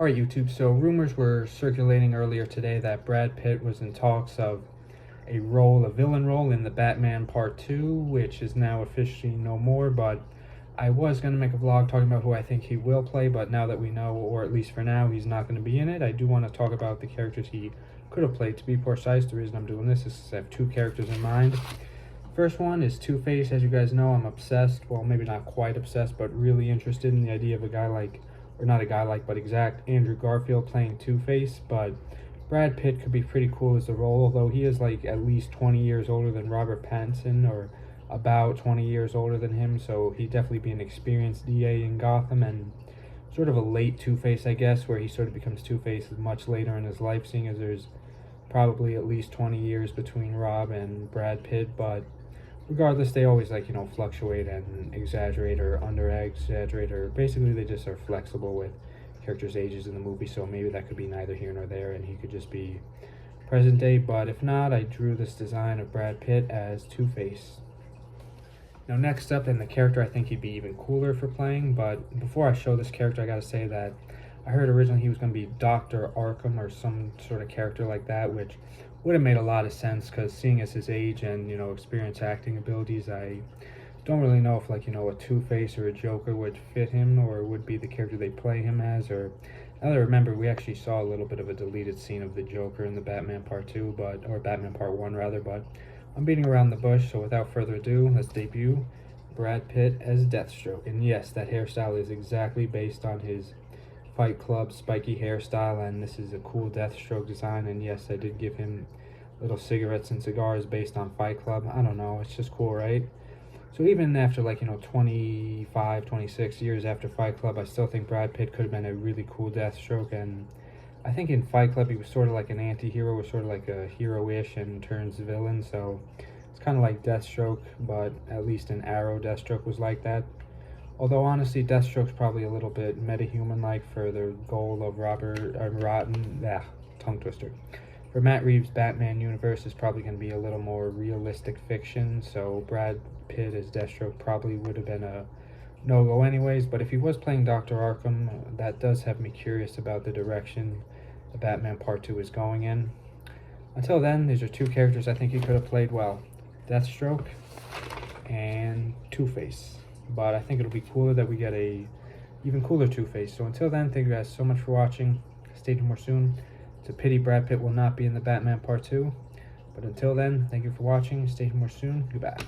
Alright, YouTube, so rumors were circulating earlier today that Brad Pitt was in talks of a villain role in the Batman Part 2, which is now officially no more, but I was going to make a vlog talking about who I think he will play, but now that we know, or at least for now, he's not going to be in it, I do want to talk about the characters he could have played. To be precise, the reason I'm doing this is because I have two characters in mind. First one is Two-Face. As you guys know, I'm obsessed, well, maybe not quite obsessed, but really interested in the idea of a guy like, or not a guy like, but exact Andrew Garfield playing Two-Face. But Brad Pitt could be pretty cool as the role, although he is like at least 20 years older than Robert Pattinson, or about 20 years older than him, so he'd definitely be an experienced DA in Gotham, and sort of a late Two-Face, I guess, where he sort of becomes Two-Face much later in his life, seeing as there's probably at least 20 years between Rob and Brad Pitt. But regardless, they always, like, fluctuate and exaggerate or under-exaggerate, or basically they just are flexible with characters' ages in the movie, so maybe that could be neither here nor there, and he could just be present day. But if not, I drew this design of Brad Pitt as Two-Face. Now, next up, and the character I think he'd be even cooler for playing, but before I show this character, I gotta say that I heard originally he was going to be Dr. Arkham or some sort of character like that, which would have made a lot of sense, because seeing as his age and, experience acting abilities, I don't really know if, like, a Two-Face or a Joker would fit him, or would be the character they play him as. Or now that I remember, we actually saw a little bit of a deleted scene of the Joker in the Batman Part 2, or Batman Part 1 rather, but I'm beating around the bush, so without further ado, let's debut Brad Pitt as Deathstroke. And yes, that hairstyle is exactly based on his Fight Club spiky hairstyle, and this is a cool Deathstroke design. And yes, I did give him little cigarettes and cigars based on Fight Club. I don't know, it's just cool, right? So even after, like, 25, 26 years after Fight Club, I still think Brad Pitt could have been a really cool Deathstroke. And I think in Fight Club he was sort of like an anti-hero, or sort of like a hero-ish, and turns villain, so it's kind of like Deathstroke, but at least an Arrow Deathstroke was like that. Although, honestly, Deathstroke's probably a little bit metahuman-like for the goal of tongue twister. For Matt Reeves' Batman universe is probably going to be a little more realistic fiction, so Brad Pitt as Deathstroke probably would have been a no-go anyways. But if he was playing Dr. Arkham, that does have me curious about the direction the Batman Part 2 is going in. Until then, these are two characters I think he could have played well. Deathstroke and Two-Face. But I think it'll be cooler that we get a even cooler Two-Face. So until then, thank you guys so much for watching. Stay tuned more soon. It's a pity Brad Pitt will not be in the Batman Part 2. But until then, thank you for watching. Stay tuned more soon. Goodbye.